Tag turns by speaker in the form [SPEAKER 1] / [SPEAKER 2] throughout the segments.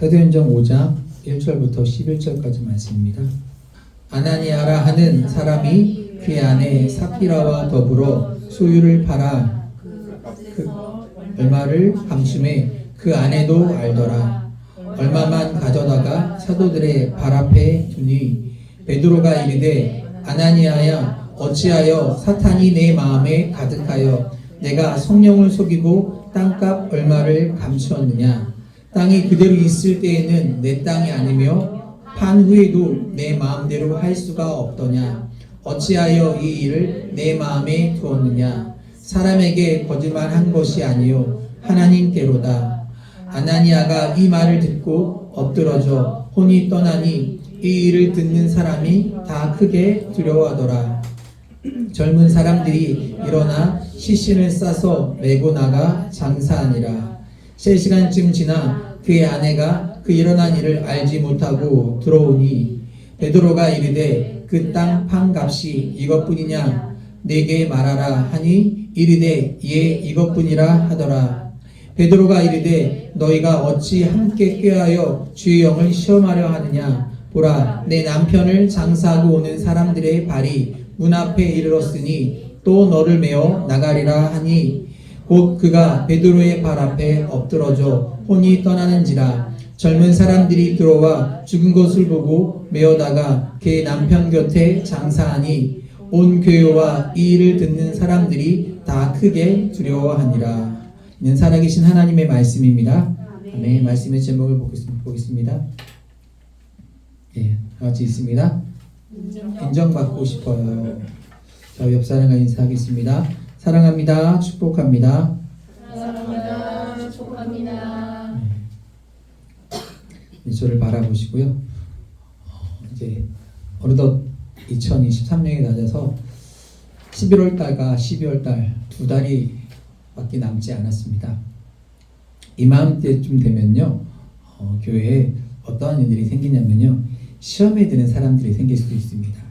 [SPEAKER 1] 사도행전 5장 1절부터 11절까지 말씀입니다. 아나니아라 하는 사람이 그 안에 사피라와 더불어 소유를 팔아 그 얼마를 감춤해 그 안에도 알더라. 얼마만 가져다가 사도들의 발 앞에 두니 베드로가 이르되 아나니아야 어찌하여 사탄이 내 마음에 가득하여 내가 성령을 속이고 땅값 얼마를 감추었느냐. 땅이 그대로 있을 때에는 내 땅이 아니며 판 후에도 내 마음대로 할 수가 없더냐. 어찌하여 이 일을 내 마음에 두었느냐. 사람에게 거짓말한 것이 아니요 하나님께로다. 아나니아가 이 말을 듣고 엎드러져 혼이 떠나니 이 일을 듣는 사람이 다 크게 두려워하더라. 젊은 사람들이 일어나 시신을 싸서 메고 나가 장사하니라. 3시간쯤 지나 그의 아내가 그 일어난 일을 알지 못하고 들어오니 베드로가 이르되 그 땅 판 값이 이것뿐이냐 내게 말하라 하니 이르되 예 이것뿐이라 하더라. 베드로가 이르되 너희가 어찌 함께 꾀하여 주의 영을 시험하려 하느냐. 보라 내 남편을 장사하고 오는 사람들의 발이 문 앞에 이르렀으니 또 너를 메어 나가리라 하니 곧 그가 베드로의 발 앞에 엎드러져 혼이 떠나는지라. 젊은 사람들이 들어와 죽은 것을 보고 메어다가 그의 남편 곁에 장사하니 온 교회와 이 일을 듣는 사람들이 다 크게 두려워하니라. 이는 살아계신 하나님의 말씀입니다. 아멘. 말씀의 제목을 보겠습니다. 예, 같이 있습니다. 인정받고 싶어요. 저 옆 사람과 인사하겠습니다. 사랑합니다. 축복합니다.
[SPEAKER 2] 사랑합니다. 축복합니다.
[SPEAKER 1] 저를 바라보시고요. 이제 어느덧 2023년이 낮아서 11월 달과 12월 달 2달이 밖에 남지 않았습니다. 이맘때쯤 되면요, 교회에 어떠한 일들이 생기냐면요, 시험에 드는 사람들이 생길 수도 있습니다.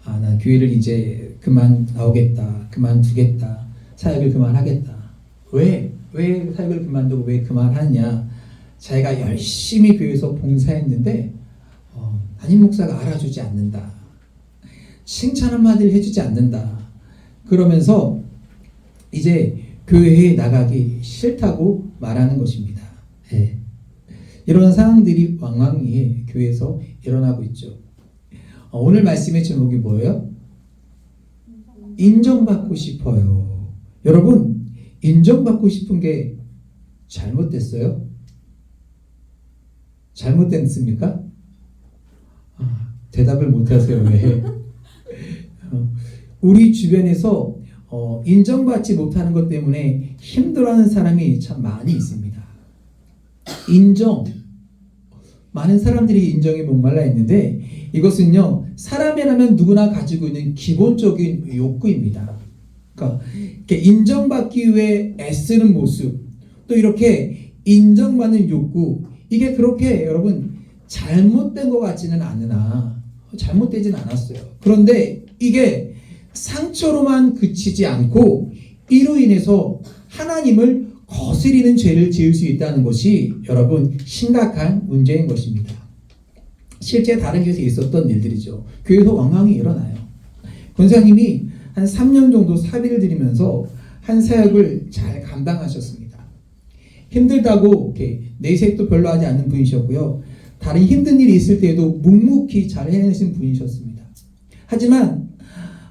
[SPEAKER 1] 아, 나 교회를 이제 그만 나오겠다, 그만두겠다, 사역을 그만하겠다. 왜 사역을 그만두고 왜 그만하냐? 자기가 열심히 교회에서 봉사했는데 담임 목사가 알아주지 않는다, 칭찬 한마디를 해주지 않는다, 그러면서 이제 교회에 나가기 싫다고 말하는 것입니다. 네. 이런 상황들이 왕왕이에 교회에서 일어나고 있죠. 오늘 말씀의 제목이 뭐예요? 인정받고 싶어요. 여러분, 인정받고 싶은 게 잘못됐어요? 잘못됐습니까? 대답을 못하세요. 왜? 우리 주변에서 인정받지 못하는 것 때문에 힘들어하는 사람이 참 많이 있습니다. 인정, 많은 사람들이 인정에 목말라 있는데 이것은요, 사람이라면 누구나 가지고 있는 기본적인 욕구입니다. 그러니까 인정받기 위해 애쓰는 모습, 또 이렇게 인정받는 욕구, 이게 그렇게 여러분 잘못된 것 같지는 않으나 잘못되진 않았어요. 그런데 이게 상처로만 그치지 않고 이로 인해서 하나님을 거스리는 죄를 지을 수 있다는 것이 여러분 심각한 문제인 것입니다. 실제 다른 교회에서 있었던 일들이죠. 교회에서 왕왕이 일어나요. 권사님이 한 3년 정도 사비를 드리면서 한 사역을 잘 감당하셨습니다. 힘들다고 이렇게 내색도 별로 하지 않는 분이셨고요. 다른 힘든 일이 있을 때에도 묵묵히 잘 해내신 분이셨습니다. 하지만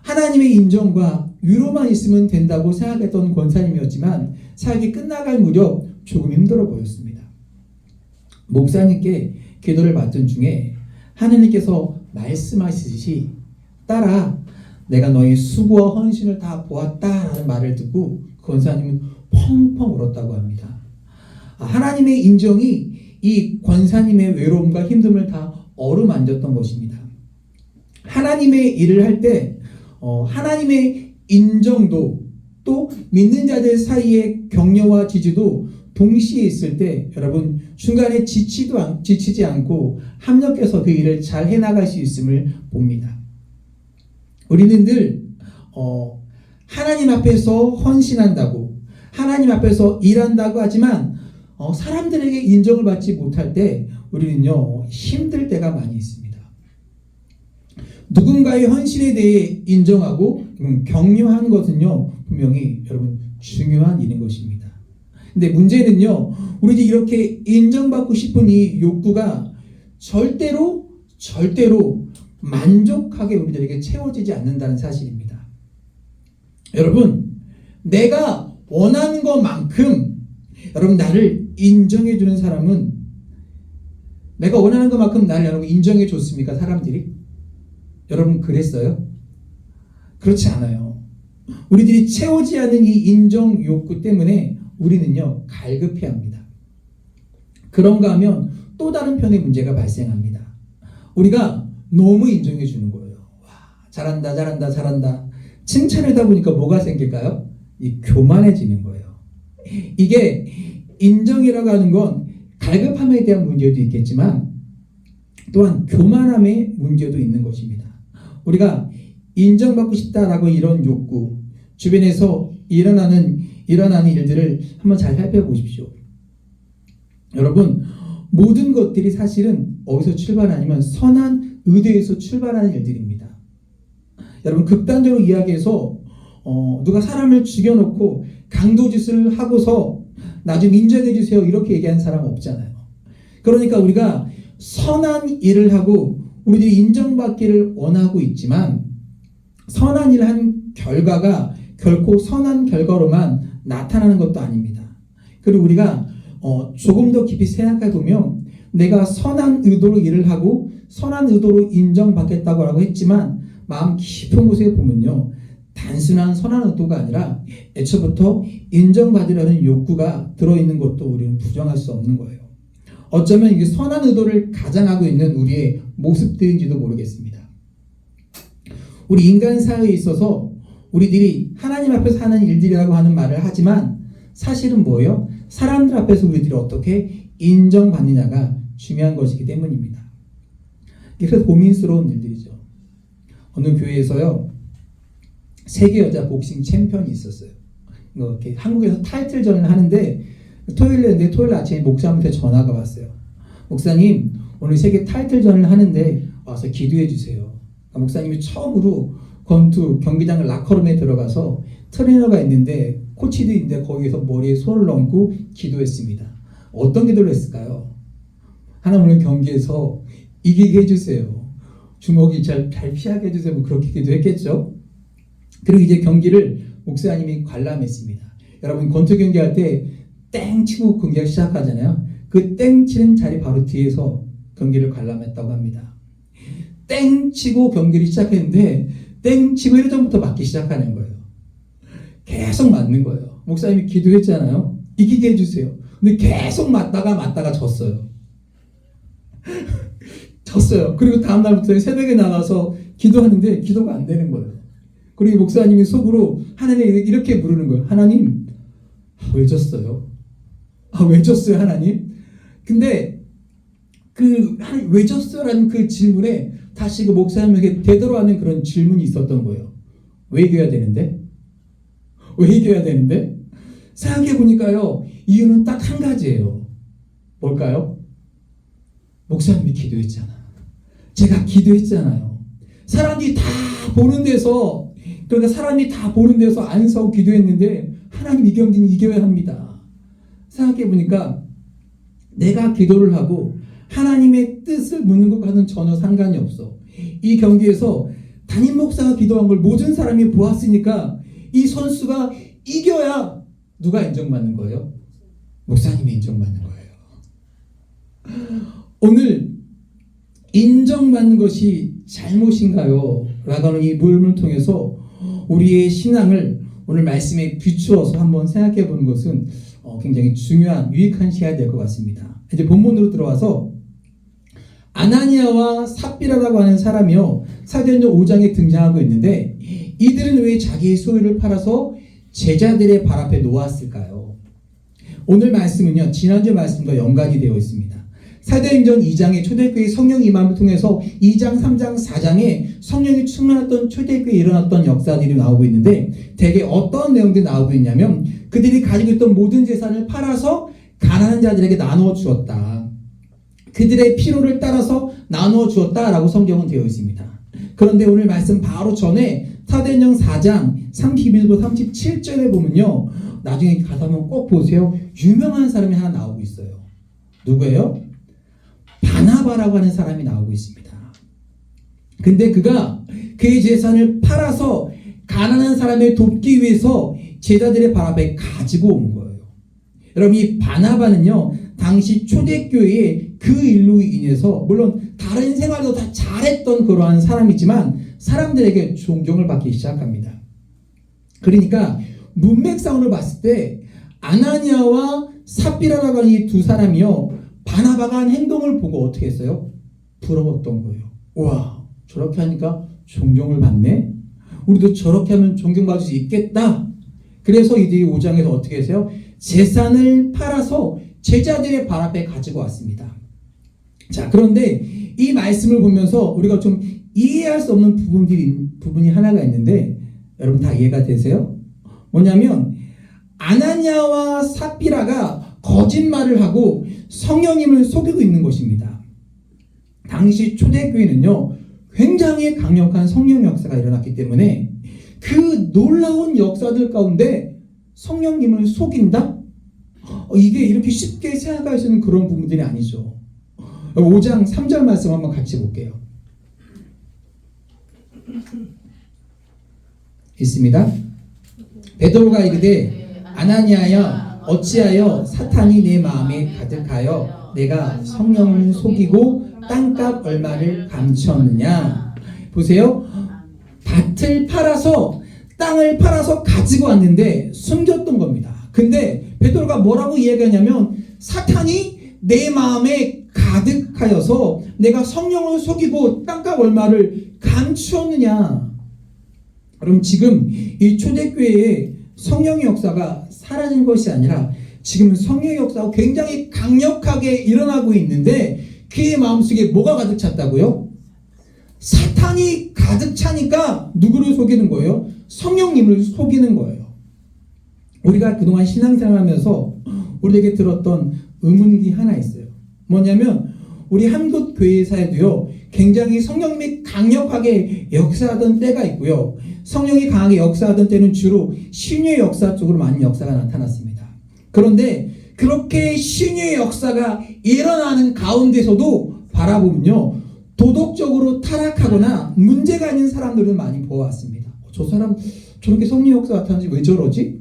[SPEAKER 1] 하나님의 인정과 위로만 있으면 된다고 생각했던 권사님이었지만 사역이 끝나갈 무렵 조금 힘들어 보였습니다. 목사님께 기도를 받던 중에 하나님께서 말씀하시듯이 딸아, 내가 너의 수고와 헌신을 다 보았다라는 말을 듣고 권사님은 펑펑 울었다고 합니다. 하나님의 인정이 이 권사님의 외로움과 힘듦을 다 어루만졌던 것입니다. 하나님의 일을 할 때 하나님의 인정도 또 믿는 자들 사이의 격려와 지지도 동시에 있을 때 여러분 중간에 지치지 않고 합력해서 그 일을 잘 해나갈 수 있음을 봅니다. 우리는 늘 하나님 앞에서 헌신한다고, 하나님 앞에서 일한다고 하지만 사람들에게 인정을 받지 못할 때 우리는요 힘들 때가 많이 있습니다. 누군가의 헌신에 대해 인정하고 격려하는 것은요 분명히 여러분 중요한 일인 것입니다. 근데 문제는요 우리들이 이렇게 인정받고 싶은 이 욕구가 절대로 만족하게 우리들에게 채워지지 않는다는 사실입니다. 여러분 내가 원하는 것만큼 여러분 나를 인정해 주는 사람은 내가 원하는 것만큼 나를 여러분 인정해 줬습니까? 사람들이? 여러분 그랬어요? 그렇지 않아요. 우리들이 채우지 않은 이 인정 욕구 때문에 우리는요 갈급해 합니다. 그런가 하면 또 다른 편의 문제가 발생합니다. 우리가 너무 인정해 주는 거예요. 와, 잘한다. 칭찬하다 보니까 뭐가 생길까요? 이 교만해지는 거예요. 이게 인정이라고 하는 건 갈급함에 대한 문제도 있겠지만 또한 교만함의 문제도 있는 것입니다. 우리가 인정받고 싶다라고 이런 욕구, 주변에서 일어나는 일들을 한번 잘 살펴보십시오. 여러분, 모든 것들이 사실은 어디서 출발하냐면 선한 의도에서 출발하는 일들입니다. 여러분, 극단적으로 이야기해서 누가 사람을 죽여놓고 강도짓을 하고서 나 좀 인정해 주세요 이렇게 얘기하는 사람 없잖아요. 그러니까 우리가 선한 일을 하고 우리들이 인정받기를 원하고 있지만 선한 일을 한 결과가 결코 선한 결과로만 나타나는 것도 아닙니다. 그리고 우리가 조금 더 깊이 생각해 보면 내가 선한 의도로 일을 하고 선한 의도로 인정받겠다고 했지만 마음 깊은 곳에 보면요 단순한 선한 의도가 아니라 애초부터 인정받으려는 욕구가 들어있는 것도 우리는 부정할 수 없는 거예요. 어쩌면 이게 선한 의도를 가장하고 있는 우리의 모습들인지도 모르겠습니다. 우리 인간 사회에 있어서 우리들이 하나님 앞에서 하는 일들이라고 하는 말을 하지만 사실은 뭐예요? 사람들 앞에서 우리들이 어떻게 인정받느냐가 중요한 것이기 때문입니다. 그래서 고민스러운 일들이죠. 어느 교회에서요 세계 여자 복싱 챔피언이 있었어요. 이렇게 한국에서 타이틀전을 하는데 토요일 아침에 목사님한테 전화가 왔어요. 목사님 오늘 세계 타이틀전을 하는데 와서 기도해 주세요. 목사님이 처음으로 경기장 라커룸에 들어가서 트레이너가 있는데 코치도 있는데 거기에서 머리에 손을 얹고 기도했습니다. 어떤 기도를 했을까요? 하나님 오늘 경기에서 이기게 해주세요. 주먹이 잘 피하게 해주세요. 뭐 그렇게 기도했겠죠. 그리고 이제 경기를 목사님이 관람했습니다. 여러분 권투 경기할 때 땡 치고 경기가 시작하잖아요. 그 땡 치는 자리 바로 뒤에서 경기를 관람했다고 합니다. 땡 치고 경기를 시작했는데 땡 치고 1점부터 맞기 시작하는 거예요. 계속 맞는 거예요. 목사님이 기도했잖아요. 이기게 해주세요. 근데 계속 맞다가 졌어요. 졌어요. 그리고 다음날부터 새벽에 나가서 기도하는데 기도가 안 되는 거예요. 그리고 목사님이 속으로 하나님에게 이렇게 물으는 거예요. 하나님, 왜 졌어요? 왜 졌어요, 하나님? 근데 왜 졌어요라는 그 질문에 다시 그 목사님에게 되돌아가는 그런 질문이 있었던 거예요. 왜 이겨야 되는데? 생각해 보니까요, 이유는 딱 한 가지예요. 뭘까요? 목사님이 기도했잖아. 제가 기도했잖아요. 사람들이 다 보는 데서 안 서고 기도했는데 하나님 이 경기는 이겨야 합니다. 생각해 보니까 내가 기도를 하고 하나님의 뜻을 묻는 것과는 전혀 상관이 없어. 이 경기에서 담임 목사가 기도한 걸 모든 사람이 보았으니까 이 선수가 이겨야 누가 인정받는 거예요? 목사님이 인정받는 거예요. 오늘 인정받는 것이 잘못인가요? 라고 하는 이 모임을 통해서 우리의 신앙을 오늘 말씀에 비추어서 한번 생각해 보는 것은 굉장히 중요한 유익한 시간이 될 것 같습니다. 이제 본문으로 들어와서 아나니아와 삽비라라고 하는 사람이요 사도행전 5장에 등장하고 있는데 이들은 왜 자기의 소유를 팔아서 제자들의 발 앞에 놓았을까요? 오늘 말씀은요 지난주 말씀과 연관이 되어 있습니다. 사도행전 2장의 초대교회 성령 임함을 통해서 2장, 3장, 4장에 성령이 충만했던 초대교회에 일어났던 역사들이 나오고 있는데 대개 어떤 내용들이 나오고 있냐면 그들이 가지고 있던 모든 재산을 팔아서 가난한 자들에게 나누어 주었다. 그들의 필요를 따라서 나누어 주었다라고 성경은 되어 있습니다. 그런데 오늘 말씀 바로 전에 사도행전 4장 31절 37절에 보면요, 나중에 가서 한번 꼭 보세요. 유명한 사람이 하나 나오고 있어요. 누구예요? 바나바라고 하는 사람이 나오고 있습니다. 근데 그가 그의 재산을 팔아서 가난한 사람을 돕기 위해서 제자들의 발 앞에 가지고 온 거예요. 여러분, 이 바나바는요, 당시 초대교회의 그 일로 인해서 물론 다른 생활도 다 잘했던 그러한 사람이지만 사람들에게 존경을 받기 시작합니다. 그러니까 문맥상으로 봤을 때 아나니아와 삽비라라고 하는 이 두 사람이요, 바나바가 한 행동을 보고 어떻게 했어요? 부러웠던 거예요. 와, 저렇게 하니까 존경을 받네? 우리도 저렇게 하면 존경받을 수 있겠다. 그래서 이들이 5장에서 어떻게 했어요? 재산을 팔아서 제자들의 발 앞에 가지고 왔습니다. 자, 그런데 이 말씀을 보면서 우리가 좀 이해할 수 없는 부분이 하나가 있는데, 여러분 다 이해가 되세요? 뭐냐면 아나니아와 삽비라가 거짓말을 하고 성령님을 속이고 있는 것입니다. 당시 초대교회는요, 굉장히 강력한 성령 역사가 일어났기 때문에 그 놀라운 역사들 가운데 성령님을 속인다? 이게 이렇게 쉽게 생각할 수 있는 그런 부분들이 아니죠. 5장 3절 말씀 한번 같이 볼게요. 있습니다. 베드로가 이르되 아나니아야, 어찌하여 사탄이 내 마음에 가득하여 내가 성령을 속이고 땅값 얼마를 감추었느냐. 보세요. 밭을 팔아서, 땅을 팔아서 가지고 왔는데 숨겼던 겁니다. 근데 베드로가 뭐라고 이야기하냐면 사탄이 내 마음에 가득하여서 내가 성령을 속이고 땅값 얼마를 감추었느냐. 그럼 지금 이 초대교회의 성령의 역사가 사라진 것이 아니라 지금 성령의 역사가 굉장히 강력하게 일어나고 있는데 그의 마음속에 뭐가 가득 찼다고요? 사탄이 가득 차니까 누구를 속이는 거예요? 성령님을 속이는 거예요. 우리가 그동안 신앙생활 하면서 우리에게 들었던 의문이 하나 있어요. 뭐냐면 우리 한국 교회사에도요, 굉장히 성령님이 강력하게 역사하던 때가 있고요, 성령이 강하게 역사하던 때는 주로 신유의 역사 쪽으로 많은 역사가 나타났습니다. 그런데 그렇게 신유의 역사가 일어나는 가운데서도 바라보면요, 도덕적으로 타락하거나 문제가 있는 사람들을 많이 보아왔습니다. 저 사람 저렇게 성령 역사 나타나지 왜 저러지?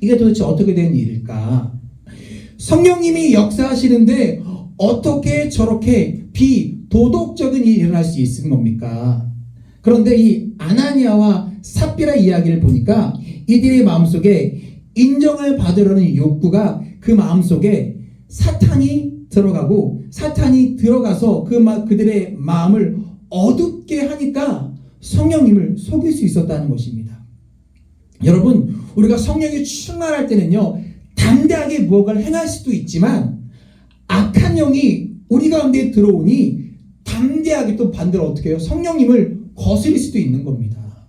[SPEAKER 1] 이게 도대체 어떻게 된 일일까? 성령님이 역사하시는데 어떻게 저렇게 비도덕적인 일이 일어날 수 있는 겁니까? 그런데 이 아나니아와 삽비라 이야기를 보니까 이들의 마음속에 인정을 받으려는 욕구가 그 마음속에 사탄이 들어가고 사탄이 들어가서 그들의 마음을 어둡게 하니까 성령님을 속일 수 있었다는 것입니다. 여러분, 우리가 성령이 충만할 때는요, 담대하게 무엇을 행할 수도 있지만 악한 영이 우리 가운데 들어오니 담대하게 또 반대로 어떻게 해요? 성령님을 거스릴 수도 있는 겁니다.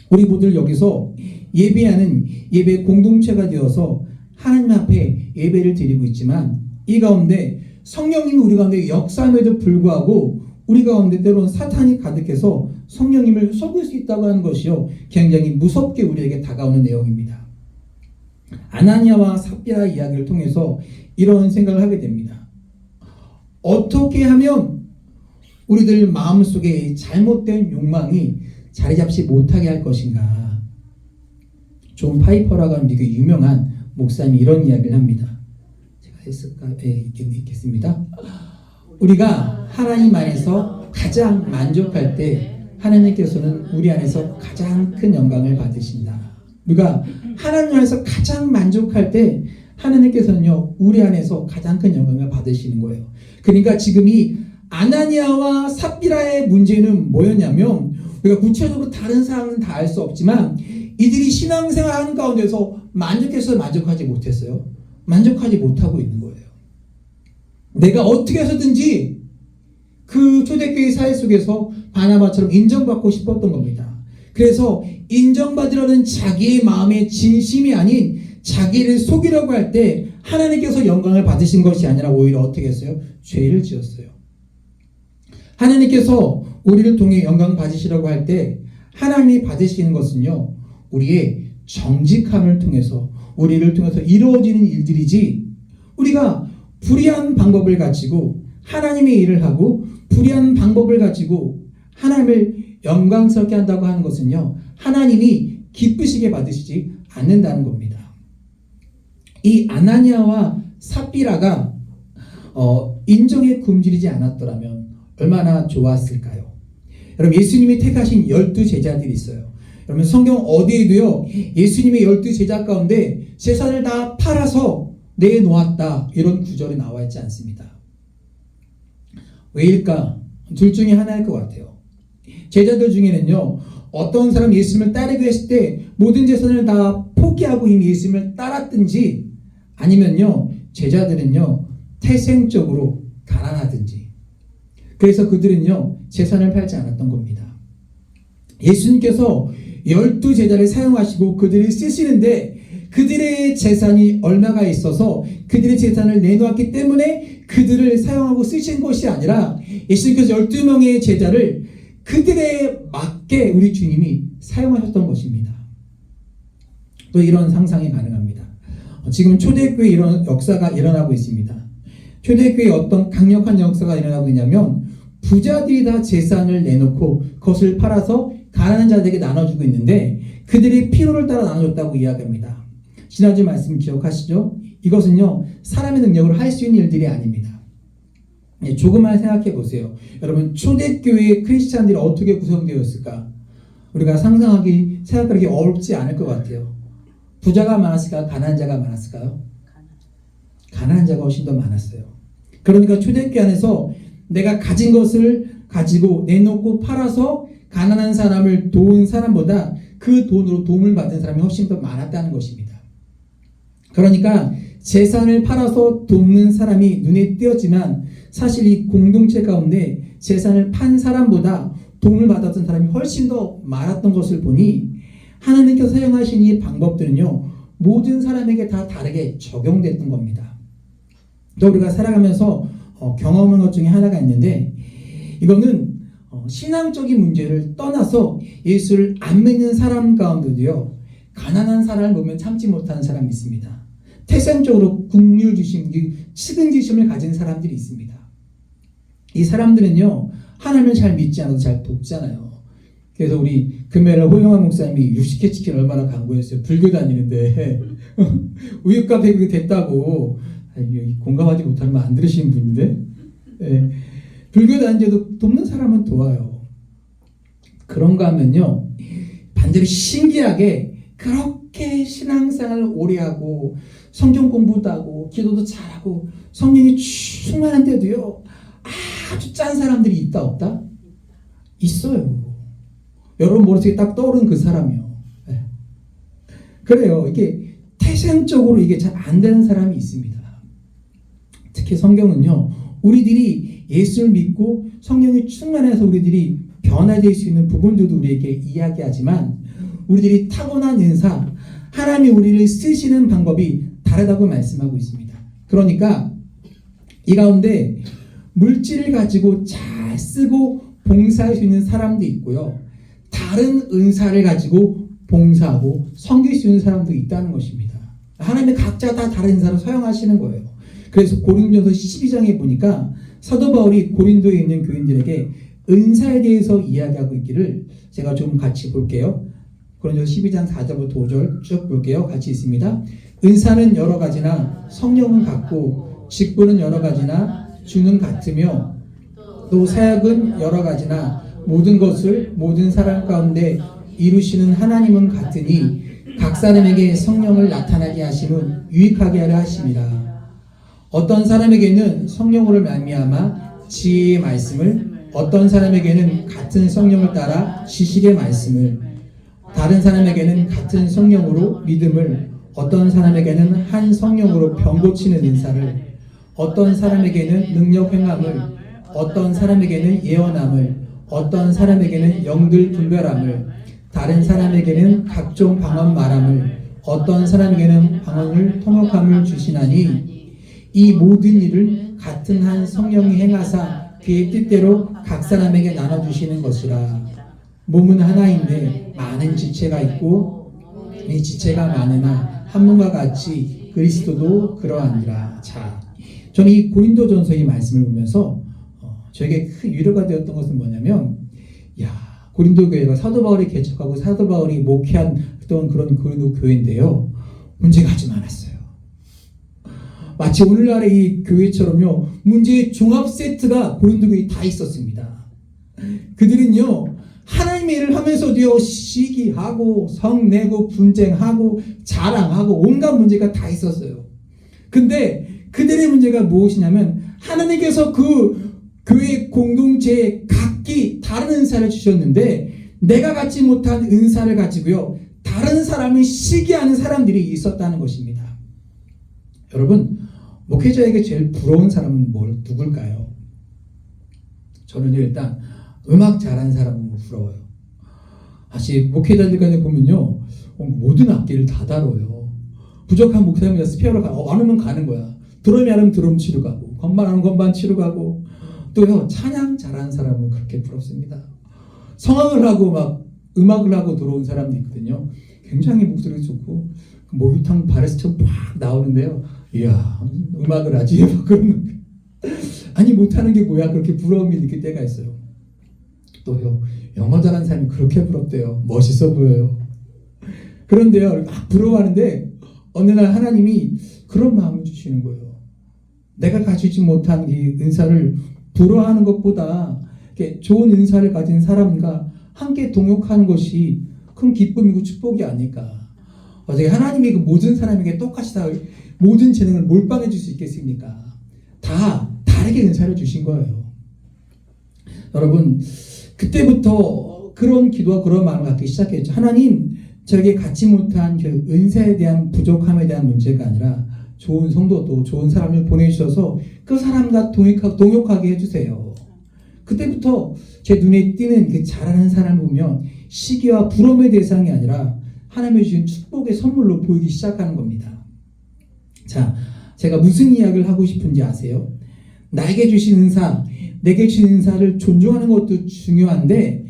[SPEAKER 1] 우리 모두 여기서 예배하는 예배 공동체가 되어서 하나님 앞에 예배를 드리고 있지만 이 가운데 성령님이 우리 가운데 역사함에도 불구하고 우리 가운데 때로는 사탄이 가득해서 성령님을 속일 수 있다고 하는 것이요, 굉장히 무섭게 우리에게 다가오는 내용입니다. 아나니아와 삽비라 이야기를 통해서 이런 생각을 하게 됩니다. 어떻게 하면 우리들 마음속에 잘못된 욕망이 자리 잡지 못하게 할 것인가? 존 파이퍼라고 하는 미국의 유명한 목사님이 이런 이야기를 합니다. 제가 했을까? 네, 있겠습니다. 우리가 하나님 안에서 가장 만족할 때 하나님께서는 우리 안에서 가장 큰 영광을 받으신다. 우리가 하나님 안에서 가장 만족할 때 하나님께서는요, 우리 안에서 가장 큰 영광을 받으시는 거예요. 그러니까 지금 이 아나니아와 삽비라의 문제는 뭐였냐면, 우리가 구체적으로 다른 사람은 다 알 수 없지만 이들이 신앙생활하는 가운데서 만족해서 만족하지 못했어요. 만족하지 못하고 있는 거예요. 내가 어떻게 해서든지 그 초대교회 사회 속에서 바나바처럼 인정받고 싶었던 겁니다. 그래서 인정받으려는 자기의 마음의 진심이 아닌 자기를 속이려고 할 때 하나님께서 영광을 받으신 것이 아니라 오히려 어떻게 했어요? 죄를 지었어요. 하나님께서 우리를 통해 영광 받으시려고 할 때 하나님이 받으시는 것은요, 우리의 정직함을 통해서, 우리를 통해서 이루어지는 일들이지, 우리가 불의한 방법을 가지고 하나님의 일을 하고 불의한 방법을 가지고 하나님을 영광스럽게 한다고 하는 것은요, 하나님이 기쁘시게 받으시지 않는다는 겁니다. 이 아나니아와 삽비라가 인정에 굶주리지 않았더라면 얼마나 좋았을까요? 여러분, 예수님이 택하신 12제자들이 있어요. 여러분, 성경 어디에도요, 예수님의 12제자 가운데 재산을 다 팔아서 내놓았다, 이런 구절이 나와 있지 않습니다. 왜일까? 둘 중에 하나일 것 같아요. 제자들 중에는요, 어떤 사람 예수님을 따르게 했을 때 모든 재산을 다 포기하고 이미 예수님을 따랐든지, 아니면요, 제자들은요, 태생적으로 가난하든지, 그래서 그들은요, 재산을 팔지 않았던 겁니다. 예수님께서 12제자를 사용하시고 그들을 쓰시는데 그들의 재산이 얼마가 있어서 그들의 재산을 내놓았기 때문에 그들을 사용하고 쓰신 것이 아니라, 예수님께서 12명의 제자를 그들에 맞게 우리 주님이 사용하셨던 것입니다. 또 이런 상상이 가능합니다. 지금 초대교회에 이런 역사가 일어나고 있습니다. 초대교회에 어떤 강력한 역사가 일어나고 있냐면, 부자들이 다 재산을 내놓고 그것을 팔아서 가난한 자들에게 나눠주고 있는데 그들의 필요를 따라 나눠줬다고 이야기합니다. 지난주 말씀 기억하시죠? 이것은요, 사람의 능력으로 할 수 있는 일들이 아닙니다. 조금만 생각해 보세요. 여러분, 초대교회의 크리스찬들이 어떻게 구성되었을까? 우리가 생각하기 어렵지 않을 것 같아요. 부자가 많았을까요? 가난한 자가 많았을까요? 가난한 자가 훨씬 더 많았어요. 그러니까 초대교회 안에서 내가 가진 것을 가지고 내놓고 팔아서 가난한 사람을 도운 사람보다 그 돈으로 도움을 받은 사람이 훨씬 더 많았다는 것입니다. 그러니까 재산을 팔아서 돕는 사람이 눈에 띄었지만 사실 이 공동체 가운데 재산을 판 사람보다 도움을 받았던 사람이 훨씬 더 많았던 것을 보니, 하나님께서 사용하신 이 방법들은요, 모든 사람에게 다 다르게 적용됐던 겁니다. 또 우리가 살아가면서 경험한 것 중에 하나가 있는데, 이거는 신앙적인 문제를 떠나서 예수를 안 믿는 사람 가운데도요, 가난한 사람을 보면 참지 못하는 사람이 있습니다. 태생적으로 긍휼지심, 측은지심을 가진 사람들이 있습니다. 이 사람들은요, 하나님을 잘 믿지 않아도 잘 돕잖아요. 그래서 우리 금요일에 호영환 목사님이 육식회 치킨 얼마나 강구했어요. 불교 다니는데 우유값 배급이 됐다고. 공감하지 못하면 안 들으시는 분인데, 불교 다니는데도 돕는 사람은 도와요. 그런가 하면요, 반대로 신기하게 그렇게 신앙생활을 오래 하고 성경 공부도 하고 기도도 잘하고 성령이 충만한데도요, 아주 짠 사람들이 있다 없다? 있어요. 여러분 머릿속에 딱 떠오르는 그 사람이요. 그래요. 이게 태생적으로 이게 잘 안 되는 사람이 있습니다. 특히 성경은요, 우리들이 예수를 믿고 성령이 충만해서 우리들이 변화될 수 있는 부분들도 우리에게 이야기하지만, 우리들이 타고난 은사, 하나님이 우리를 쓰시는 방법이 다르다고 말씀하고 있습니다. 그러니까 이 가운데 물질을 가지고 잘 쓰고 봉사할 수 있는 사람도 있고요, 다른 은사를 가지고 봉사하고 섬길 수 있는 사람도 있다는 것입니다. 하나님이 각자 다 다른 은사로 사용하시는 거예요. 그래서 고린도서 12장에 보니까 사도 바울이 고린도에 있는 교인들에게 은사에 대해서 이야기하고 있기를 제가 좀 같이 볼게요. 고린도서 12장 4절부터 5절 쭉 볼게요. 같이 있습니다. 은사는 여러 가지나 성령은 같고, 직분은 여러 가지나 주는 같으며, 또 사역은 여러 가지나 모든 것을 모든 사람 가운데 이루시는 하나님은 같으니 각 사람에게 성령을 나타나게 하심은 유익하게 하려 하심이라. 어떤 사람에게는 성령으로 말미암아 지혜의 말씀을, 어떤 사람에게는 같은 성령을 따라 지식의 말씀을, 다른 사람에게는 같은 성령으로 믿음을, 어떤 사람에게는 한 성령으로 병 고치는 은사를, 어떤 사람에게는 능력 행함을, 어떤 사람에게는 예언함을, 어떤 사람에게는 영들 분별함을, 다른 사람에게는 각종 방언 말함을, 어떤 사람에게는 방언을 통역함을 주시나니 이 모든 일을 같은 한 성령이 행하사 그의 뜻대로 각 사람에게 나눠주시는 것이라. 몸은 하나인데 많은 지체가 있고 이 지체가 많으나 한 몸과 같이 그리스도도 그러하니라. 자, 저는 이 고린도전서 이 말씀을 보면서 저에게 큰 위로가 되었던 것은 뭐냐면, 고린도 교회가 사도 바울이 개척하고 사도 바울이 목회했던 그런 고린도 교회인데요, 문제가 아주 많았어요. 마치 오늘날의 이 교회처럼요, 문제의 종합 세트가 고린도 교회에 다 있었습니다. 그들은요, 하나님의 일을 하면서도요, 시기하고 성내고 분쟁하고 자랑하고 온갖 문제가 다 있었어요. 근데 그들의 문제가 무엇이냐면, 하나님께서 그 교회 공동체에 각기 다른 은사를 주셨는데 내가 갖지 못한 은사를 가지고요, 다른 사람을 시기하는 사람들이 있었다는 것입니다. 여러분, 목회자에게 제일 부러운 사람은 누굴까요? 저는요, 일단 음악 잘하는 사람은 부러워요. 사실 목회자들 간에 보면요, 모든 악기를 다 다뤄요. 부족한 목사님이 스피어로 안 오면 가는 거야. 드럼이 하면 드럼 치러 가고, 건반 하면 건반 치러 가고, 또요, 찬양 잘하는 사람은 그렇게 부럽습니다. 성악을 하고 막 음악을 하고 들어온 사람도 있거든요. 굉장히 목소리가 좋고 목욕탕 발에서 팍 나오는데요, 이야, 음악을 하지 그런 아니 못하는 게 뭐야, 그렇게 부러움이 느낄 때가 있어요. 또요, 영어 잘하는 사람이 그렇게 부럽대요. 멋있어 보여요. 그런데요, 막 부러워하는데 어느 날 하나님이 그런 마음을 주시는 거예요. 내가 가지지 못한 이 은사를 부러워하는 것보다 좋은 은사를 가진 사람과 함께 동역하는 것이 큰 기쁨이고 축복이 아닐까. 어떻게 하나님이 그 모든 사람에게 똑같이 다 모든 재능을 몰빵해 줄 수 있겠습니까? 다 다르게 은사를 주신 거예요. 여러분, 그때부터 그런 기도와 그런 마음을 갖기 시작했죠. 하나님, 저에게 갖지 못한 그 은사에 대한 부족함에 대한 문제가 아니라 좋은 성도도 좋은 사람을 보내주셔서 그 사람과 동역하게 해주세요. 그때부터 제 눈에 띄는 그 잘하는 사람을 보면 시기와 부러움의 대상이 아니라 하나님의 주신 축복의 선물로 보이기 시작하는 겁니다. 자, 제가 무슨 이야기를 하고 싶은지 아세요? 나에게 주신 은사, 내게 주신 은사를 존중하는 것도 중요한데,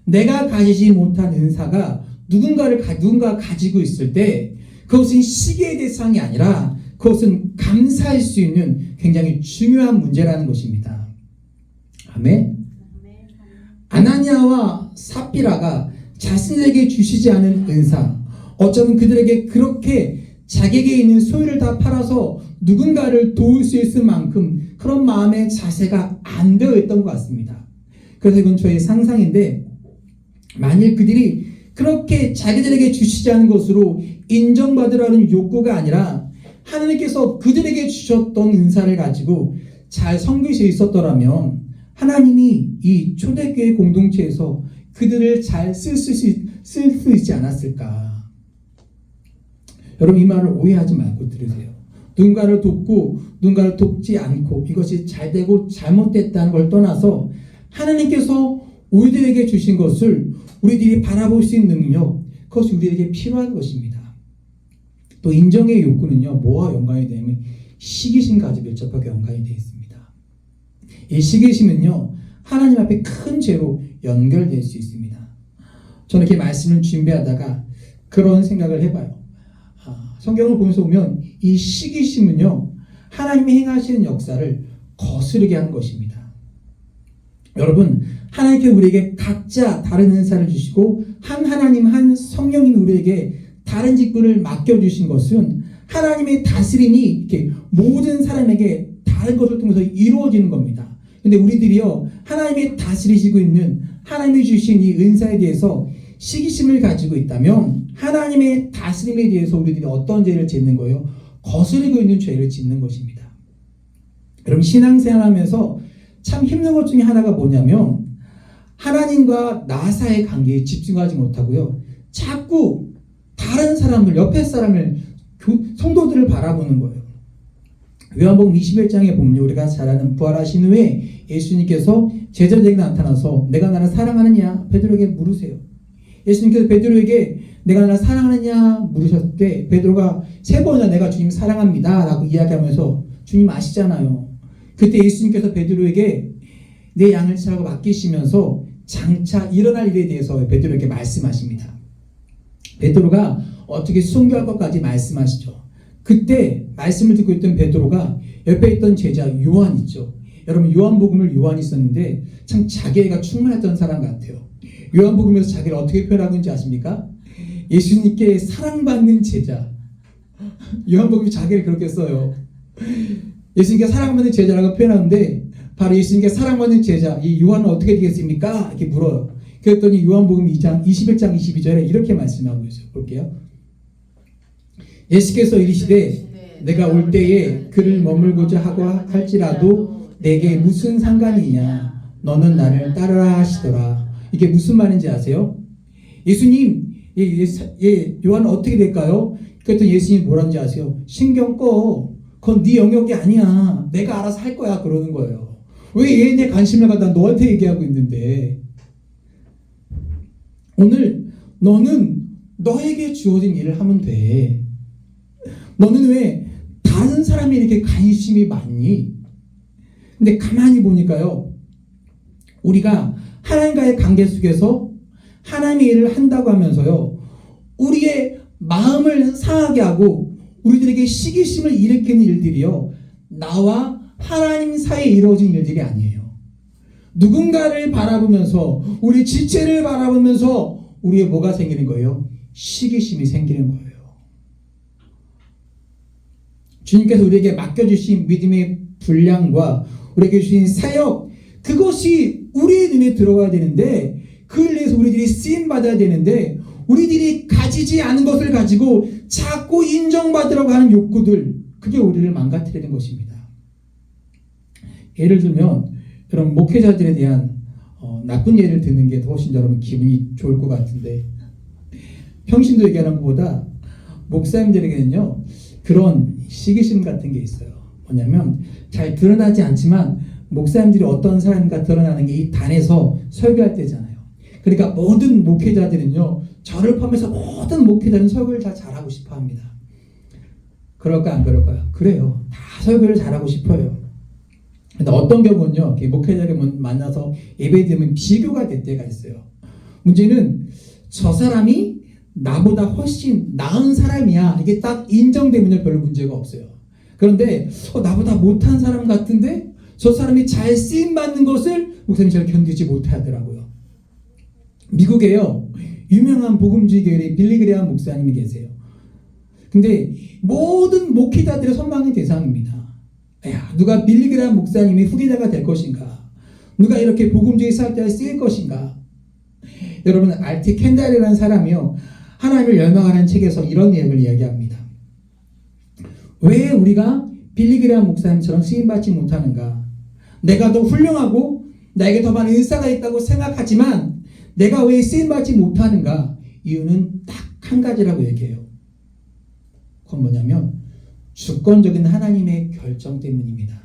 [SPEAKER 1] 내가 가지지 못한 은사가 누군가 가지고 있을 때 그것은 시기의 대상이 아니라 그것은 감사할 수 있는 굉장히 중요한 문제라는 것입니다. 아멘. 아나니아와 삽비라가 자신에게 주시지 않은 은사, 어쩌면 그들에게 그렇게 자기에게 있는 소유를 다 팔아서 누군가를 도울 수 있을 만큼 그런 마음의 자세가 안 되어 있던 것 같습니다. 그래서 이건 저의 상상인데, 만일 그들이 그렇게 자기들에게 주시지 않은 것으로 인정받으라는 욕구가 아니라 하나님께서 그들에게 주셨던 은사를 가지고 잘 섬길 수 있었더라면 하나님이 이 초대교회 공동체에서 그들을 잘 쓸 수 있지 않았을까. 여러분, 이 말을 오해하지 말고 들으세요. 누군가를 돕고 누군가를 돕지 않고 이것이 잘 되고 잘못됐다는 걸 떠나서 하나님께서 우리들에게 주신 것을 우리들이 바라볼 수 있는 능력, 그것이 우리에게 필요한 것입니다. 또 인정의 욕구는요, 뭐와 연관이 되냐면 시기심과 아주 밀접하게 연관이 되어 있습니다. 이 시기심은요, 하나님 앞에 큰 죄로 연결될 수 있습니다. 저는 이렇게 말씀을 준비하다가 그런 생각을 해봐요. 성경을 보면서 보면 이 시기심은요, 하나님이 행하시는 역사를 거스르게 하는 것입니다. 여러분, 하나님께 우리에게 각자 다른 은사를 주시고 한 하나님, 한 성령님 우리에게 다른 직분을 맡겨주신 것은 하나님의 다스림이 이렇게 모든 사람에게 다른 것을 통해서 이루어지는 겁니다. 근데 우리들이요, 하나님의 다스리시고 있는 하나님이 주신 이 은사에 대해서 시기심을 가지고 있다면 하나님의 다스림에 대해서 우리들이 어떤 죄를 짓는 거예요? 거스르고 있는 죄를 짓는 것입니다. 여러분, 신앙생활하면서 참 힘든 것 중에 하나가 뭐냐면 하나님과 나 사이의 관계에 집중하지 못하고요, 자꾸 다른 사람들, 옆에 사람을, 성도들을 바라보는 거예요. 요한복음 21장에 보면 우리가 잘 아는 부활하신 후에 예수님께서 제자들에게 나타나서 내가 나를 사랑하느냐 베드로에게 물으세요. 예수님께서 베드로에게 내가 나를 사랑하느냐 물으셨을 때 베드로가 3번이나 내가 주님 사랑합니다 라고 이야기하면서 주님 아시잖아요. 그때 예수님께서 베드로에게 내 양을 치라고 맡기시면서 장차 일어날 일에 대해서 베드로에게 말씀하십니다. 베드로가 어떻게 순교할 것까지 말씀하시죠. 그때 말씀을 듣고 있던 베드로가 옆에 있던 제자 요한 있죠. 여러분 요한복음을 요한이 썼는데 참 자기애가 충만했던 사람 같아요. 요한복음에서 자기를 어떻게 표현하고 있는지 아십니까? 예수님께 사랑받는 제자. 요한복음이 자기를 그렇게 써요. 예수님께 사랑받는 제자라고 표현하는데 바로 예수님께 사랑받는 제자 이 요한은 어떻게 되겠습니까? 이렇게 물어요. 그랬더니 요한복음 2장 21장 22절에 이렇게 말씀하고 있어요. 볼게요. 예수께서 이르시되 내가 올 때에 그를 머물고자 하고 할지라도 내게 무슨 상관이냐 너는 나를 따르라 하시더라. 이게 무슨 말인지 아세요? 예수님 요한은 어떻게 될까요? 그랬더니 예수님이 뭐라는지 아세요? 신경 꺼. 그건 네 영역이 아니야. 내가 알아서 할 거야. 그러는 거예요. 왜 얘네 관심을 갖다 너한테 얘기하고 있는데 오늘 너는 너에게 주어진 일을 하면 돼. 너는 왜 다른 사람이 이렇게 관심이 많니? 근데 가만히 보니까요. 우리가 하나님과의 관계 속에서 하나님의 일을 한다고 하면서요. 우리의 마음을 상하게 하고 우리들에게 시기심을 일으키는 일들이요. 나와 하나님 사이에 이루어진 일들이 아니에요. 누군가를 바라보면서 우리 지체를 바라보면서 우리의 뭐가 생기는 거예요? 시기심이 생기는 거예요. 주님께서 우리에게 맡겨주신 믿음의 분량과 우리에게 주신 사역 그것이 우리의 눈에 들어가야 되는데 그를 위해서 우리들이 쓰임받아야 되는데 우리들이 가지지 않은 것을 가지고 자꾸 인정받으려고 하는 욕구들 그게 우리를 망가뜨리는 것입니다. 예를 들면 여러분 목회자들에 대한 나쁜 예를 듣는 게 훨씬 여러분 기분이 좋을 것 같은데 평신도 얘기하는 것보다 목사님들에게는요 그런 시기심 같은 게 있어요. 뭐냐면 잘 드러나지 않지만 목사님들이 어떤 사람인가 드러나는 게 이 단에서 설교할 때잖아요. 그러니까 모든 목회자들은요 저를 포함해서 모든 목회자는 설교를 다 잘하고 싶어 합니다. 그럴까 안 그럴까요? 그래요. 다 설교를 잘하고 싶어요. 근데 어떤 경우는요 목회자를 만나서 예배드리면 비교가 될 때가 있어요. 문제는 저 사람이 나보다 훨씬 나은 사람이야 이게 딱 인정되면 별로 문제가 없어요. 그런데 나보다 못한 사람 같은데 저 사람이 잘 쓰임받는 것을 목사님이 잘 견디지 못하더라고요. 미국에요 유명한 복음주의 교회의 빌리그레함 목사님이 계세요. 근데 모든 목회자들의 선망의 대상입니다. 야, 누가 빌리그레함 목사님이 후계자가 될 것인가? 누가 이렇게 복음주의 사역자에 쓰일 것인가? 여러분 알티 켄달이라는 사람이요 하나님을 열망하는 책에서 이런 내용을 이야기합니다. 왜 우리가 빌리그레함 목사님처럼 쓰임받지 못하는가? 내가 더 훌륭하고 나에게 더 많은 은사가 있다고 생각하지만 내가 왜 쓰임받지 못하는가? 이유는 딱 한 가지라고 얘기해요. 그건 뭐냐면 주권적인 하나님의 결정 때문입니다.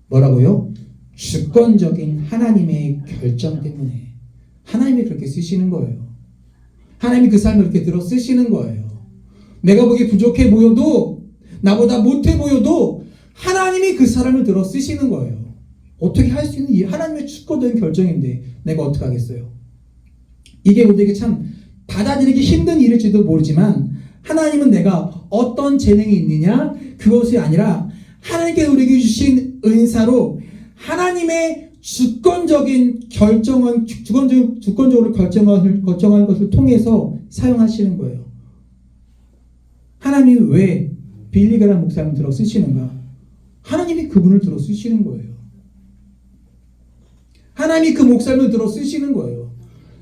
[SPEAKER 1] 뭐라고요? 주권적인 하나님의 결정 때문에 하나님이 그렇게 쓰시는 거예요. 하나님이 그 사람을 그렇게 들어 쓰시는 거예요. 내가 보기 부족해 보여도 나보다 못해 보여도 하나님이 그 사람을 들어 쓰시는 거예요. 어떻게 할 수 있는 일 하나님의 주권적인 결정인데 내가 어떻게 하겠어요? 이게 우리에게 참 받아들이기 힘든 일일지도 모르지만 하나님은 내가 어떤 재능이 있느냐 그것이 아니라 하나님께서 우리에게 주신 은사로 하나님의 주권적인 결정은 주권적으로 결정한 것을 통해서 사용하시는 거예요. 하나님이 왜 빌리그레함 목사님 들어 쓰시는가? 하나님이 그분을 들어 쓰시는 거예요. 하나님이 그 목사님을 들어 쓰시는 거예요.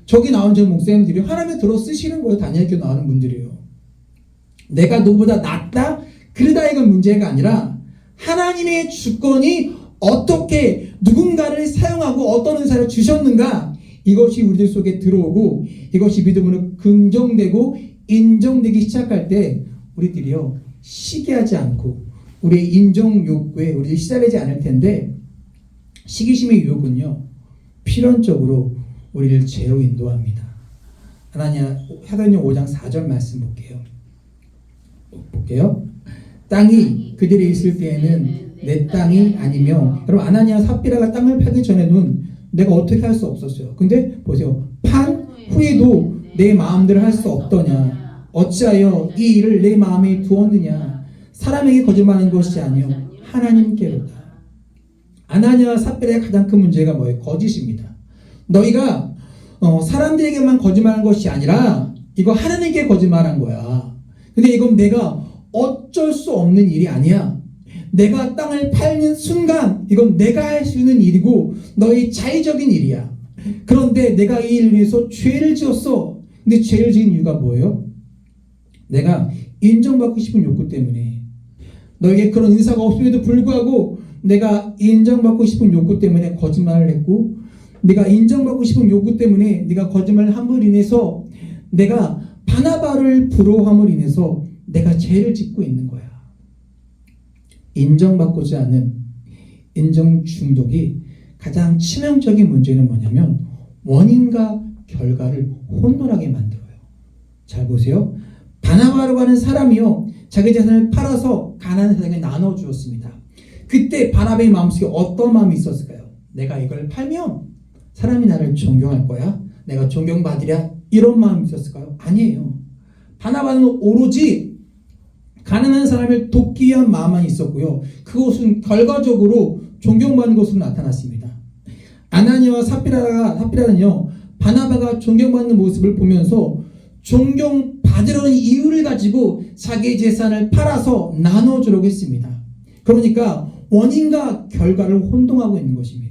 [SPEAKER 1] 저기 나온 저 목사님들이 하나님을 들어 쓰시는 거예요. 다니엘교회 나오는 분들이요. 내가 누구보다 낫다? 그러다 이건 문제가 아니라 하나님의 주권이 어떻게 누군가를 사용하고 어떤 은사를 주셨는가 이것이 우리들 속에 들어오고 이것이 믿음으로 긍정되고 인정되기 시작할 때 우리들이요 시기하지 않고 우리의 인정 욕구에 우리들이 시달리지 않을 텐데 시기심의 유혹은요 필연적으로 우리를 죄로 인도합니다. 사도행전 5장 4절 말씀 볼게요. 땅이 그들이 있을 때에는 내 땅이 아니며, 여러분 아나니아 삽비라가 땅을 팔기 전에는 내가 어떻게 할 수 없었어요. 근데 보세요. 판 후에도 내 마음대로 할 수 없더냐. 어찌하여 이 일을 내 마음에 두었느냐. 사람에게 거짓말하는 것이 아니요 하나님께로다. 아나니아와 삽비라의 가장 큰 문제가 뭐예요? 거짓입니다. 너희가 사람들에게만 거짓말한 것이 아니라 이거 하나님께 거짓말한 거야. 근데 이건 내가 어쩔 수 없는 일이 아니야. 내가 땅을 팔는 순간 이건 내가 할 수 있는 일이고 너희 자의적인 일이야. 그런데 내가 이 일을 위해서 죄를 지었어. 근데 죄를 지은 이유가 뭐예요? 내가 인정받고 싶은 욕구 때문에. 너에게 그런 의사가 없음에도 불구하고 내가 인정받고 싶은 욕구 때문에 거짓말을 했고, 내가 인정받고 싶은 욕구 때문에 네가 거짓말을 함으로 인해서 내가 바나바를 부러워함으로 인해서 내가 죄를 짓고 있는 거야. 인정받고자 하는 인정 중독이 가장 치명적인 문제는 뭐냐면 원인과 결과를 혼돈하게 만들어요. 잘 보세요. 바나바라고 하는 사람이요, 자기 재산을 팔아서 가난한 사람에게 나눠주었습니다. 그때 바나바의 마음속에 어떤 마음이 있었을까요? 내가 이걸 팔면 사람이 나를 존경할 거야. 내가 존경받으랴. 이런 마음이 있었을까요? 아니에요. 바나바는 오로지 가난한 사람을 돕기 위한 마음만 있었고요. 그것은 결과적으로 존경받는 것으로 나타났습니다. 아나니아와 삽비라는요, 바나바가 존경받는 모습을 보면서 존경받으려는 이유를 가지고 자기 재산을 팔아서 나눠주려고 했습니다. 그러니까 원인과 결과를 혼동하고 있는 것입니다.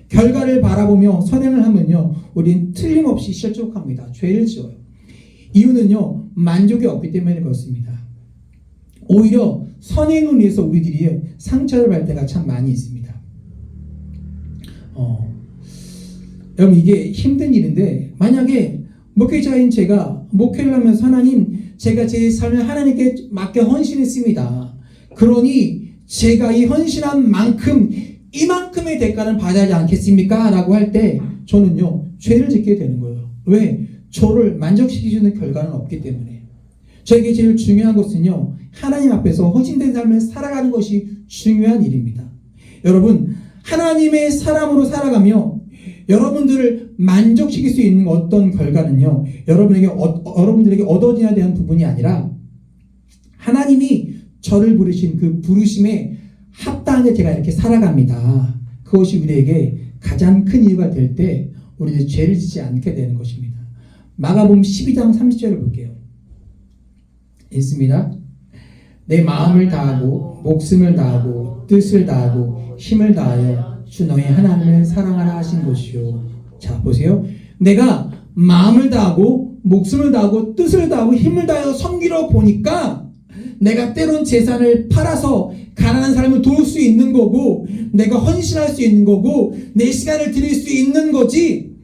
[SPEAKER 1] 결과를 바라보며 선행을 하면요, 우리는 틀림없이 실족합니다. 죄를 지어요. 이유는요, 만족이 없기 때문에 그렇습니다. 오히려 선행을 위해서 우리들이 상처를 받을 때가 참 많이 있습니다. 여러분 이게 힘든 일인데, 만약에 목회자인 제가 목회를 하면서 하나님, 제가 제 삶을 하나님께 맡겨 헌신했습니다. 그러니 제가 이 헌신한 만큼 이만큼의 대가는 받아야 하지 않겠습니까? 라고 할 때 저는요, 죄를 짓게 되는 거예요. 왜? 저를 만족시키는 결과는 없기 때문에. 저에게 제일 중요한 것은요, 하나님 앞에서 헌신된 삶을 살아가는 것이 중요한 일입니다. 여러분, 하나님의 사람으로 살아가며 여러분들을 만족시킬 수 있는 어떤 결과는요, 여러분들에게 얻어져야 되는 부분이 아니라 하나님이 저를 부르신 그 부르심에 합당하게 제가 이렇게 살아갑니다. 그것이 우리에게 가장 큰 이유가 될 때 우리는 죄를 짓지 않게 되는 것입니다. 마가복음 12장 30절을 볼게요. 읽습니다. 내 마음을 다하고 목숨을 다하고 뜻을 다하고 힘을 다하여 주 너희 하나님을 사랑하라 하신 것이요. 자, 보세요. 내가 마음을 다하고 목숨을 다하고 뜻을 다하고 힘을 다하여 섬기러 보니까 내가 때론 재산을 팔아서 가난한 사람을 도울 수 있는 거고, 내가 헌신할 수 있는 거고, 내 시간을 드릴 수 있는 거지,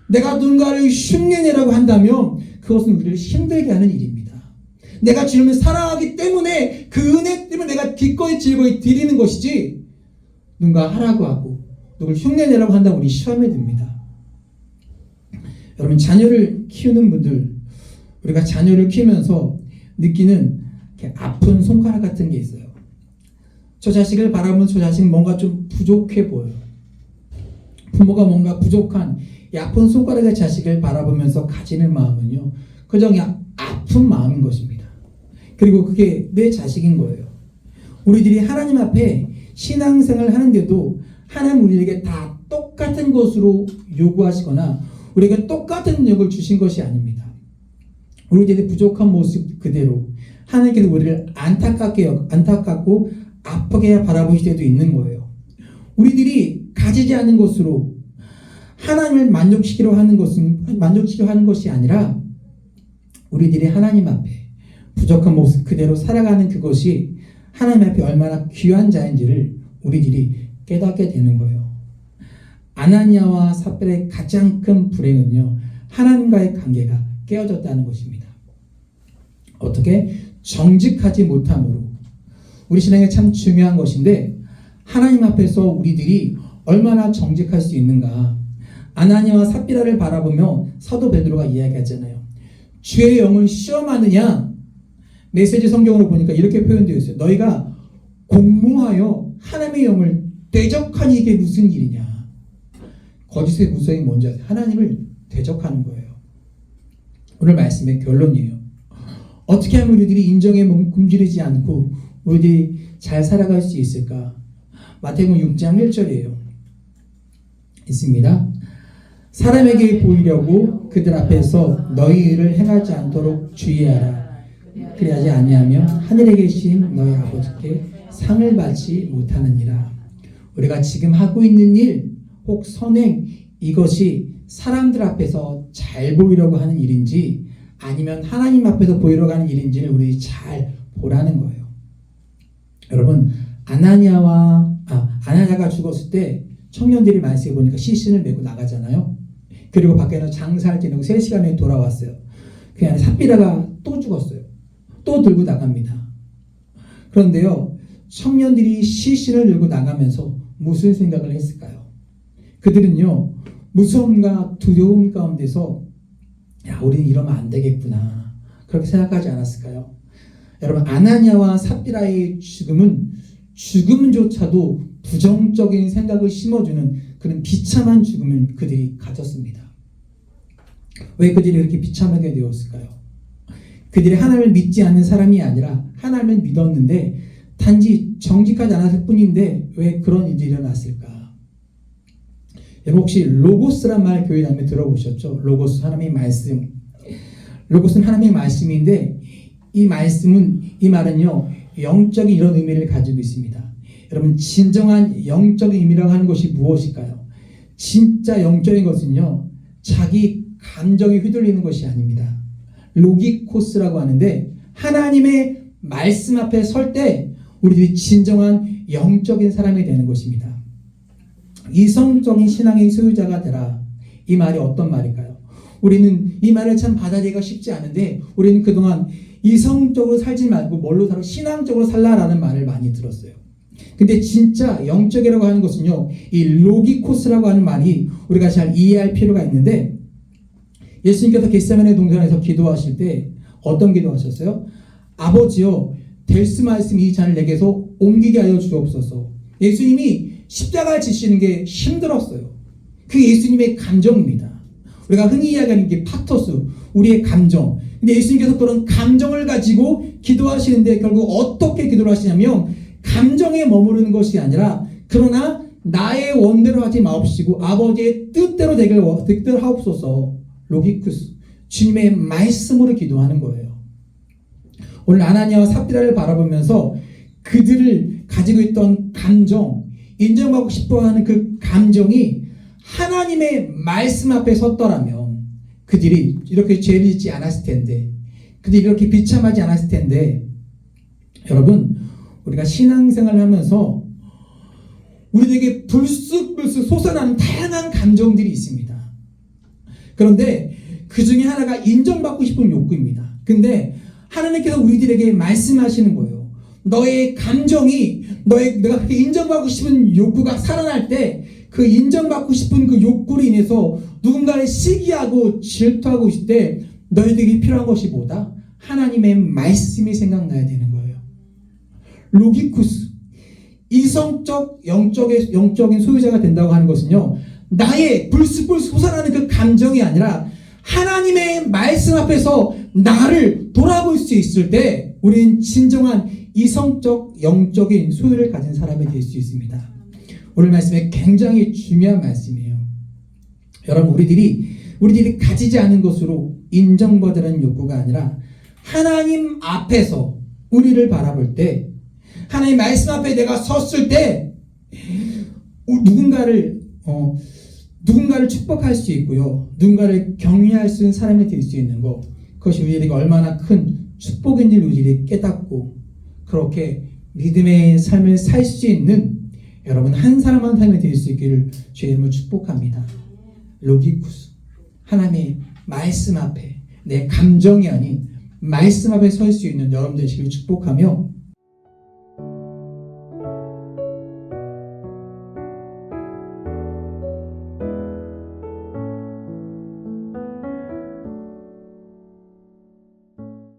[SPEAKER 1] 내가 누군가를 흉내내라고 한다면 그것은 우리를 힘들게 하는 일입니다. 내가 주님을 사랑하기 때문에, 그 은혜 때문에 내가 기꺼이 즐거이 드리는 것이지, 누군가 하라고 하고 누굴 흉내내라고 한다면 우리 시험에 듭니다. 여러분, 자녀를 키우는 분들, 우리가 자녀를 키우면서 느끼는 아픈 손가락 같은 게 있어요. 저 자식을 바라보면 저 자식은 뭔가 좀 부족해 보여요. 부모가 뭔가 부족한 이 아픈 손가락의 자식을 바라보면서 가지는 마음은요, 그저 그냥 아픈 마음인 것입니다. 그리고 그게 내 자식인 거예요. 우리들이 하나님 앞에 신앙생활을 하는데도 하나님 우리에게 다 똑같은 것으로 요구하시거나 우리에게 똑같은 능력을 주신 것이 아닙니다. 우리들의 부족한 모습 그대로 하나님께서 우리를 안타깝고 아프게 바라보실 때도 있는 거예요. 우리들이 가지지 않은 것으로 하나님을 만족시키려 하는 것이 아니라 우리들이 하나님 앞에 부족한 모습 그대로 살아가는 그것이 하나님 앞에 얼마나 귀한 자인지를 우리들이 깨닫게 되는 거예요. 아나니아와 삽비라의 가장 큰 불행은요, 하나님과의 관계가 깨어졌다는 것입니다. 어떻게? 정직하지 못함으로. 우리 신앙에 참 중요한 것인데, 하나님 앞에서 우리들이 얼마나 정직할 수 있는가. 아나니아와 삽비라를 바라보며 사도 베드로가 이야기하잖아요. 주의 영을 시험하느냐? 메시지 성경으로 보니까 이렇게 표현되어 있어요. 너희가 공모하여 하나님의 영을 대적하니 이게 무슨 일이냐? 거짓의 구성이 뭔지 아세요? 하나님을 대적하는 거예요. 오늘 말씀의 결론이에요. 어떻게 하면 우리들이 인정에 굶주리지 않고 우리들이 잘 살아갈 수 있을까? 마태복음 6장 1절이에요. 있습니다. 사람에게 보이려고 그들 앞에서 너희 일을 행하지 않도록 주의하라. 그리하지 아니하면 하늘에 계신 너희 아버지께 상을 받지 못하느니라. 우리가 지금 하고 있는 일, 혹 선행, 이것이 사람들 앞에서 잘 보이려고 하는 일인지 아니면 하나님 앞에서 보이려고 하는 일인지를 우리 잘 보라는 거예요. 여러분, 아나니아가 죽었을 때 청년들이 말씀해 보니까 시신을 메고 나가잖아요. 그리고 밖에는 장사를 지내고 3시간에 돌아왔어요. 그 안에 삽비라가 또 죽었어요. 또 들고 나갑니다. 그런데요, 청년들이 시신을 들고 나가면서 무슨 생각을 했을까요? 그들은요, 무서움과 두려움 가운데서 야, 우리는 이러면 안 되겠구나, 그렇게 생각하지 않았을까요? 여러분, 아나니아와 삽비라의 죽음조차도 부정적인 생각을 심어주는 그런 비참한 죽음을 그들이 가졌습니다. 왜 그들이 그렇게 비참하게 되었을까요? 그들이 하나님을 믿지 않는 사람이 아니라 하나님을 믿었는데 단지 정직하지 않았을 뿐인데 왜 그런 일이 일어났을까? 여러분, 혹시 로고스란 말 교회 다음에 들어보셨죠? 로고스, 하나님의 말씀. 로고스는 하나님의 말씀인데 이 말은요, 영적인 이런 의미를 가지고 있습니다. 여러분, 진정한 영적인 의미라고 하는 것이 무엇일까요? 진짜 영적인 것은요, 자기 감정에 휘둘리는 것이 아닙니다. 로기코스라고 하는데 하나님의 말씀 앞에 설 때 우리들이 진정한 영적인 사람이 되는 것입니다. 이성적인 신앙의 소유자가 되라. 이 말이 어떤 말일까요? 우리는 이 말을 참 받아들이기가 쉽지 않은데 우리는 그동안 이성적으로 살지 말고 뭘로 살아? 신앙적으로 살라라는 말을 많이 들었어요. 근데 진짜 영적이라고 하는 것은요, 이 로기코스라고 하는 말이 우리가 잘 이해할 필요가 있는데, 예수님께서 겟세마네 동산에서 기도하실 때 어떤 기도하셨어요? 아버지여, 델스 말씀 이 잔을 내게서 옮기게 하여 주옵소서. 예수님이 십자가를 지시는 게 힘들었어요. 그게 예수님의 감정입니다. 우리가 흔히 이야기하는 게 파토스, 우리의 감정. 근데 예수님께서 그런 감정을 가지고 기도하시는데 결국 어떻게 기도를 하시냐면 감정에 머무르는 것이 아니라 그러나 나의 원대로 하지 마옵시고 아버지의 뜻대로 되길 하옵소서. 로기쿠스, 주님의 말씀으로 기도하는 거예요. 오늘 아나니아와 삽비라를 바라보면서 그들을 가지고 있던 감정, 인정받고 싶어하는 그 감정이 하나님의 말씀 앞에 섰더라면 그들이 이렇게 죄를 짓지 않았을 텐데, 그들이 이렇게 비참하지 않았을 텐데, 여러분, 우리가 신앙생활을 하면서 우리에게 불쑥불쑥 솟아나는 다양한 감정들이 있습니다. 그런데 그 중에 하나가 인정받고 싶은 욕구입니다. 근데 하나님께서 우리들에게 말씀하시는 거예요. 너의 감정이, 내가 그렇게 인정받고 싶은 욕구가 살아날 때 그 인정받고 싶은 그 욕구로 인해서 누군가를 시기하고 질투하고 있을 때 너희들이 필요한 것이 뭐다? 하나님의 말씀이 생각나야 되는 거예요. 로기쿠스, 이성적, 영적인 소유자가 된다고 하는 것은요, 나의 불쑥불쑥 솟아나는 그 감정이 아니라 하나님의 말씀 앞에서 나를 돌아볼 수 있을 때 우리는 진정한 이성적, 영적인 소유를 가진 사람이 될 수 있습니다. 오늘 말씀에 굉장히 중요한 말씀이에요. 여러분, 우리들이 가지지 않은 것으로 인정받으라는 욕구가 아니라 하나님 앞에서 우리를 바라볼 때, 하나님 말씀 앞에 내가 섰을 때 누군가를 축복할 수 있고요, 누군가를 격려할 수 있는 사람이 될 수 있는 것, 그것이 우리에게 얼마나 큰 축복인지를 우리들이 깨닫고 그렇게 믿음의 삶을 살 수 있는 여러분 한 사람 한 사람이 될 수 있기를 주의 이름으로 축복합니다. 로기쿠스, 하나님의 말씀 앞에 내 감정이 아닌 말씀 앞에 설 수 있는 여러분 되시길 축복하며